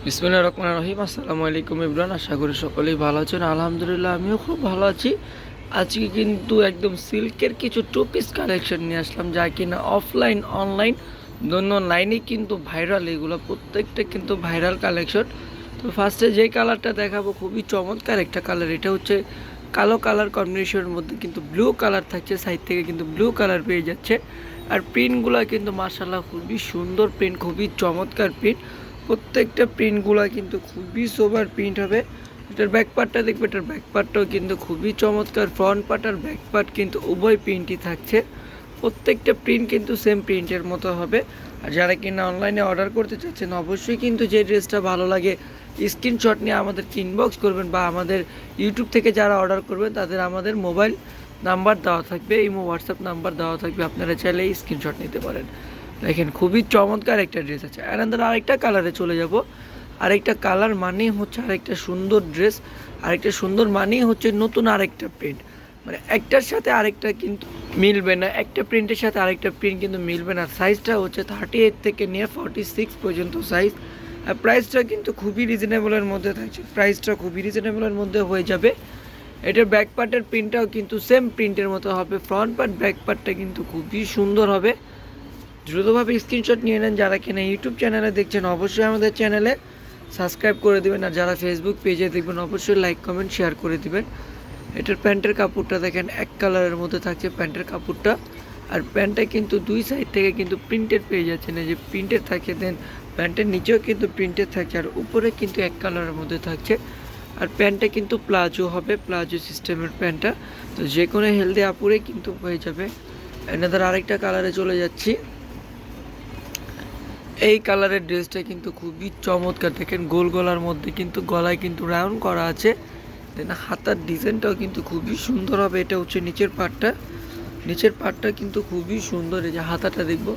বিসমিল্লাহির রহমানির রহিম। আসসালামু আলাইকুম ইবরান, আশা করি সকলেই ভালো আছেন। আলহামদুলিল্লাহ আমিও খুব ভালো আছি। আজকে কিন্তু একদম সিল্কের কিছু টু পিস কালেকশন নিয়ে আসলাম, যা কিনা অফলাইন অনলাইন দোনো লাইনেই কিন্তু ভাইরাল। এগুলো প্রত্যেকটা কিন্তু ভাইরাল কালেকশন। তো ফার্স্টে যেই কালারটা দেখাবো খুবই চমৎকার একটা কালার। এটা হচ্ছে কালো কালার কম্বিনেশনের মধ্যে কিন্তু ব্লু কালার থাকছে, সাইড থেকে কিন্তু ব্লু কালার পেয়ে যাচ্ছে। আর প্রিন্টগুলো কিন্তু মাশাআল্লাহ খুবই সুন্দর প্রিন্ট, খুবই চমৎকার প্রিন্ট। প্রত্যেকটা প্রিন্টগুলো কিন্তু খুবই সোবার প্রিন্ট হবে। এটার ব্যাক পার্টটা দেখবে, এটার ব্যাক পার্টটাও কিন্তু খুবই চমৎকার। ফ্রন্ট পার্ট আর ব্যাক পার্ট কিন্তু উভয় প্রিন্টই থাকছে। প্রত্যেকটা প্রিন্ট কিন্তু সেম প্রিন্টের মতো হবে। আর যারা কিনা অনলাইনে অর্ডার করতে চাচ্ছেন, অবশ্যই কিন্তু যে ড্রেসটা ভালো লাগে স্ক্রিনশট নিয়ে আমাদেরকে ইনবক্স করবেন, বা আমাদের ইউটিউব থেকে যারা অর্ডার করবেন তাদের আমাদের মোবাইল নাম্বার দেওয়া থাকবে, ইমো হোয়াটসঅ্যাপ নাম্বার দেওয়া থাকবে, আপনারা চাইলে স্ক্রিনশট নিতে পারেন। দেখেন খুবই চমৎকার একটা ড্রেস আছে। অ্যানাদার আরেকটা কালারে চলে যাব। আরেকটা কালার মানেই হচ্ছে আরেকটা সুন্দর ড্রেস, আরেকটা সুন্দর মানেই হচ্ছে নতুন আরেকটা প্রিন্ট। মানে একটার সাথে আরেকটা কিন্তু মিলবে না, একটা প্রিন্টের সাথে আরেকটা প্রিন্ট কিন্তু মিলবে না। সাইজটা হচ্ছে 38 থেকে নিয়ে 46 পর্যন্ত সাইজ। আর প্রাইসটা কিন্তু খুবই রিজনেবলের মধ্যে থাকছে, প্রাইসটা খুবই রিজনেবলের মধ্যে হয়ে যাবে। এটার ব্যাক পার্টের প্রিন্টটাও কিন্তু সেম প্রিন্টের মতো হবে। ফ্রন্ট পার্ট ব্যাক পার্টটা কিন্তু খুবই সুন্দর হবে। দ্রুতভাবে স্ক্রিনশট নিয়ে নেন। যারা কিনা ইউটিউব চ্যানেলে দেখছেন অবশ্যই আমাদের চ্যানেলে সাবস্ক্রাইব করে দিবেন, আর যারা ফেসবুক পেজে দেখবেন অবশ্যই লাইক কমেন্ট শেয়ার করে দিবেন। এটার প্যান্টের কাপড়টা দেখেন এক কালারের মধ্যে থাকছে প্যান্টের কাপড়টা। আর প্যান্টটা কিন্তু দুই সাইড থেকে কিন্তু প্রিন্টেড পেয়ে যাচ্ছেন, এই যে প্রিন্টেড থাকে, দেন প্যান্টের নিচেও কিন্তু প্রিন্টেড থাকছে, আর উপরে কিন্তু এক কালারের মধ্যে থাকছে। আর প্যান্টটা কিন্তু প্লাজো হবে, প্লাজো সিস্টেমের প্যান্টটা। তো যে কোনো হেলদি আপুরে কিন্তু হয়ে যাবে। এনাদের আরেকটা কালারে চলে যাচ্ছি। এই কালারের ড্রেসটা কিন্তু খুবই চমৎকার। দেখেন গোল গলার মধ্যে কিন্তু গলায় কিন্তু রাউন্ড করা আছে, দেন হাতার ডিজাইনটাও কিন্তু খুবই সুন্দর হবে। এটা হচ্ছে নিচের পার্টটা, নিচের পার্টটা কিন্তু খুবই সুন্দর। এই যে হাতাটা দেখবো,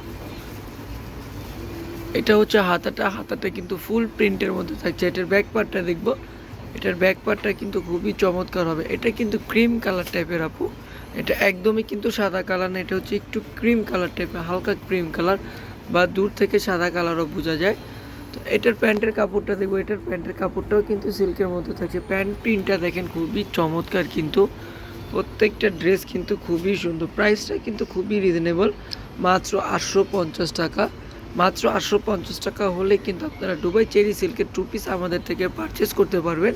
এটা হচ্ছে হাতাটা, হাতাটা কিন্তু ফুল প্রিন্টের মধ্যে থাকছে। এটার ব্যাক পার্টটা দেখবো, এটার ব্যাক পার্টটা কিন্তু খুবই চমৎকার হবে। এটা কিন্তু ক্রিম কালার টাইপের আপু, এটা একদমই কিন্তু সাদা কালার না, এটা হচ্ছে একটু ক্রিম কালার টাইপের, হালকা ক্রিম কালার, বা দূর থেকে সাদা কালারও বোঝা যায়। তো এটার প্যান্টের কাপড়টা দেখবো, এটার প্যান্টের কাপড়টাও কিন্তু সিল্কের মধ্যে থাকছে। প্যান্ট প্রিন্টটা দেখেন খুবই চমৎকার, কিন্তু প্রত্যেকটা ড্রেস কিন্তু খুবই সুন্দর। প্রাইসটা কিন্তু খুবই রিজনেবল, মাত্র 850 টাকা। মাত্র 850 টাকা হলে কিন্তু আপনারা দুবাই চেরি সিল্কের টু পিস আমাদের থেকে পারচেস করতে পারবেন,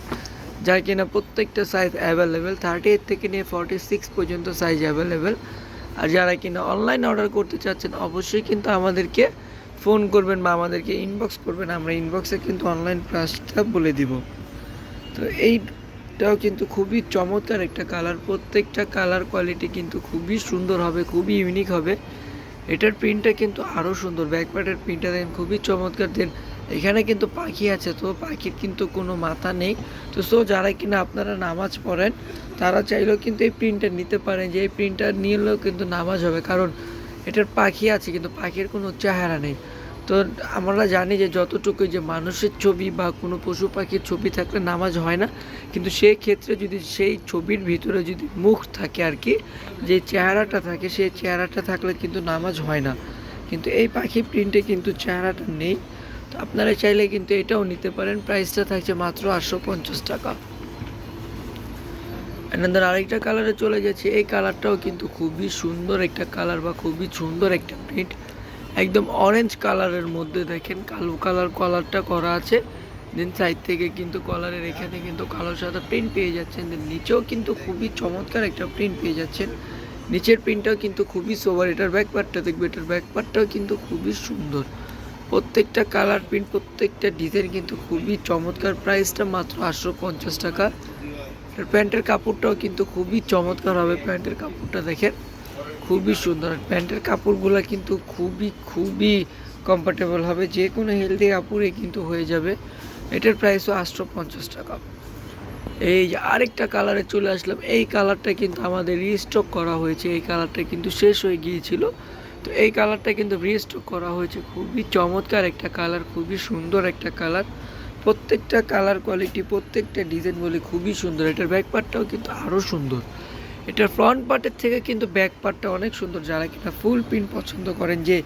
যার কিনা প্রত্যেকটা সাইজ অ্যাভেলেবেল, 38 থেকে নিয়ে 46 পর্যন্ত সাইজ অ্যাভেলেবেল। আর যারা কিনা অনলাইন অর্ডার করতে চাচ্ছেন অবশ্যই কিন্তু আমাদেরকে ফোন করবেন বা আমাদেরকে ইনবক্স করবেন, আমরা ইনবক্সে কিন্তু অনলাইন প্রাইসটা বলে দিব। তো এইটাও কিন্তু খুবই চমৎকার একটা কালার, প্রত্যেকটা কালার কোয়ালিটি কিন্তু খুবই সুন্দর হবে, খুবই ইউনিক হবে। এটার প্রিন্টটা কিন্তু আরও সুন্দর, ব্যাক পার্টের প্রিন্টটা দেন খুবই চমৎকার। দেন এখানে কিন্তু পাখি আছে, তো পাখির কিন্তু কোনো মাথা নেই। তো যারা কিনা আপনারা নামাজ পড়েন তারা চাইলেও কিন্তু এই প্রিন্টটা নিতে পারেন, যে এই প্রিন্টটা নিলেও কিন্তু নামাজ হবে, কারণ এটার পাখি আছে কিন্তু পাখির কোনো চেহারা নেই। তো আমরা জানি যে যতটুকু যে মানুষের ছবি বা কোনো পশু পাখির ছবি থাকলে নামাজ হয় না, কিন্তু সেই ক্ষেত্রে যদি সেই ছবির ভিতরে যদি মুখ থাকে আর কি, যে চেহারাটা থাকে, সেই চেহারাটা থাকলে কিন্তু নামাজ হয় না। কিন্তু এই পাখি প্রিন্টে কিন্তু চেহারাটা নেই। তো আপনারা চাইলে কিন্তু এটাও নিতে পারেন। প্রাইসটা থাকছে মাত্র 850 টাকা। এনাদের আরেকটা কালারে চলে যাচ্ছে। এই কালারটাও কিন্তু খুবই সুন্দর একটা কালার, বা খুবই সুন্দর একটা প্রিন্ট, একদম অরেঞ্জ কালারের মধ্যে দেখেন কালো কলারটা করা আছে। দেন সাইড থেকে কিন্তু কলারের এখানে কিন্তু কালো সাদা প্রিন্ট পেয়ে যাচ্ছেন। দেন নিচেও কিন্তু খুবই চমৎকার একটা প্রিন্ট পেয়ে যাচ্ছেন। নিচের প্রিন্টটাও কিন্তু খুবই সোবার। এটার ব্যাক পার্টটা দেখবে, এটার ব্যাক পার্টটাও কিন্তু খুবই সুন্দর। প্রত্যেকটা কালার প্রিন্ট, প্রত্যেকটা ডিজাইন কিন্তু খুবই চমৎকার। প্রাইসটা মাত্র 850 টাকা। আর প্যান্টের কাপড়টাও কিন্তু খুবই চমৎকার হবে। প্যান্টের কাপড়টা দেখেন খুবই সুন্দর। প্যান্টের কাপড়গুলো কিন্তু খুবই খুবই কমফোর্টেবল হবে, যে কোনো হেলদি কাপড়ে কিন্তু হয়ে যাবে। এটার প্রাইসও 850 টাকা। এই যে আরেকটা কালারে চলে আসলাম। এই কালারটা কিন্তু আমাদের রিস্টক করা হয়েছে, এই কালারটা কিন্তু শেষ হয়ে গিয়েছিল। তো এই কালারটা কিন্তু রিস্টক করা হয়েছে, খুবই চমৎকার একটা কালার, খুবই সুন্দর একটা কালার। প্রত্যেকটা কালার কোয়ালিটি, প্রত্যেকটা ডিজাইন বলে খুবই সুন্দর। এটার ব্যাক পার্টটাও কিন্তু আরও সুন্দর। এটার ফ্রন্ট পার্টের থেকে কিন্তু ব্যাক পার্টটা অনেক সুন্দর। যারা কিনা ফুল প্রিন্ট পছন্দ করেন, যে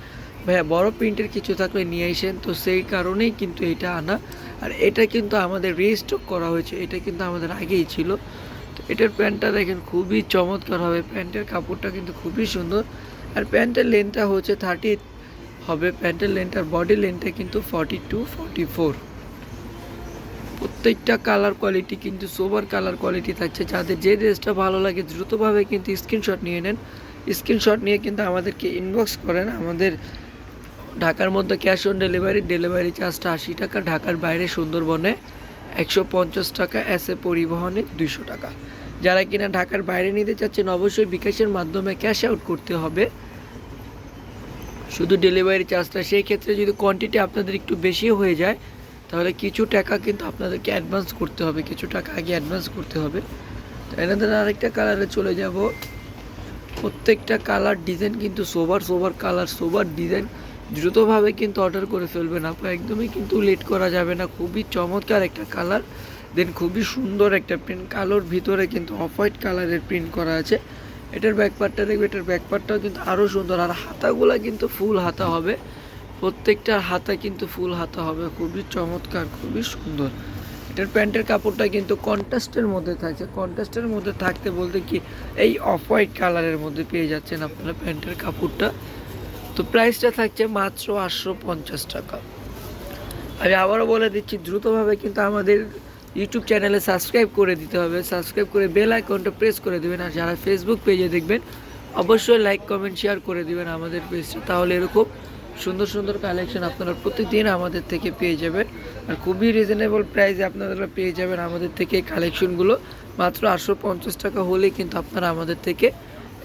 ভাইয়া বড় প্রিন্টের কিছু থাকলে নিয়ে আসেন, তো সেই কারণেই কিন্তু এটা আনা। আর এটা কিন্তু আমাদের রিস্টক করা হয়েছে, এটা কিন্তু আমাদের আগেই ছিল। তো এটার প্যান্টটা দেখেন খুবই চমৎকার হবে, প্যান্টের কাপড়টা কিন্তু খুবই সুন্দর। আর প্যান্টের লেন্থটা হচ্ছে 30 হবে, প্যান্টের লেন্থ আর বডি লেন্থটা কিন্তু 42-44। প্রত্যেকটা কালার কোয়ালিটি কিন্তু সোবার কালার কোয়ালিটি থাকছে। যাদের যে ড্রেসটা ভালো লাগে দ্রুতভাবে কিন্তু স্ক্রিনশট নিয়ে নেন, স্ক্রিনশট নিয়ে কিন্তু আমাদেরকে ইনবক্স করেন। আমাদের ঢাকার মধ্যে ক্যাশ অন ডেলিভারি, ডেলিভারি চার্জটা 80 টাকা, ঢাকার বাইরে সুন্দরবনে 150 টাকা, এসে পরিবহনে 200 টাকা। যারা কিনা ঢাকার বাইরে নিতে চাচ্ছেন অবশ্যই বিকাশের মাধ্যমে ক্যাশ আউট করতে হবে শুধু ডেলিভারি চার্জটা। সেই ক্ষেত্রে যদি কোয়ান্টিটি আপনাদের একটু বেশি হয়ে যায় তাহলে কিছু টাকা কিন্তু আপনাদেরকে অ্যাডভান্স করতে হবে, কিছু টাকা আগে অ্যাডভান্স করতে হবে। তো এনাদের আরেকটা কালারে চলে যাব। প্রত্যেকটা কালার ডিজাইন কিন্তু সোবার কালার, সোবার ডিজাইন। দ্রুতভাবে কিন্তু অর্ডার করে ফেলবেন আপনার, একদমই কিন্তু লেট করা যাবে না। খুবই চমৎকার একটা কালার, দেন খুবই সুন্দর একটা প্রিন্ট, কালোর ভিতরে কিন্তু অফ হোয়াইট কালারের প্রিন্ট করা আছে। এটার ব্যাকপার্টটা দেখবে, এটার ব্যাকপার্টটাও কিন্তু আরও সুন্দর। আর হাতাগুলা কিন্তু ফুল হাতা হবে, প্রত্যেকটা হাতা কিন্তু ফুল হাতা হবে, খুবই চমৎকার, খুবই সুন্দর। এটার প্যান্টের কাপড়টা কিন্তু কন্ট্রাস্টের মধ্যে থাকছে, কন্ট্রাস্টের মধ্যে থাকতে বলতে কি এই অফ হোয়াইট কালারের মধ্যে পেয়ে যাচ্ছেন আপনারা প্যান্টের কাপড়টা। তো প্রাইসটা থাকছে মাত্র 850 টাকা। আমি আবারও বলে দিচ্ছি দ্রুতভাবে কিন্তু আমাদের ইউটিউব চ্যানেলে সাবস্ক্রাইব করে দিতে হবে, সাবস্ক্রাইব করে বেল আইকনটা প্রেস করে দেবেন। আর যারা ফেসবুক পেজে দেখবেন অবশ্যই লাইক কমেন্ট শেয়ার করে দিবেন আমাদের পেজটা, তাহলে এরকম সুন্দর সুন্দর কালেকশন আপনারা প্রতিদিন আমাদের থেকে পেয়ে যাবেন। আর খুবই রিজনেবল প্রাইসে আপনারা পেয়ে যাবেন আমাদের থেকে এই কালেকশনগুলো। মাত্র 850 টাকা হলেই কিন্তু আপনারা আমাদের থেকে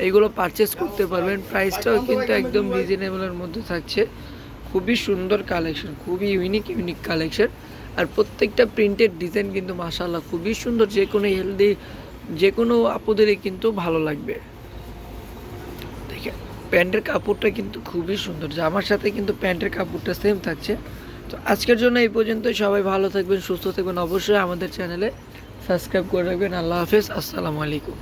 এইগুলো পারচেস করতে পারবেন। প্রাইসটাও কিন্তু একদম রিজনেবলের মধ্যে থাকছে। খুবই সুন্দর কালেকশন, খুবই ইউনিক কালেকশন। আর প্রত্যেকটা প্রিন্টেড ডিজাইন কিন্তু মাশাআল্লাহ খুবই সুন্দর, যে কোনো হেলদি যে কোনো আপুদেরই কিন্তু ভালো লাগবে। দেখেন প্যান্টের কাপড়টা কিন্তু খুবই সুন্দর, জামার সাথে কিন্তু প্যান্টের কাপড়টা সেম থাকছে। তো আজকের জন্য এই পর্যন্ত, সবাই ভালো থাকবেন, সুস্থ থাকবেন, অবশ্যই আমাদের চ্যানেলে সাবস্ক্রাইব করে রাখবেন। আল্লাহ হাফেজ, আসসালামু আলাইকুম।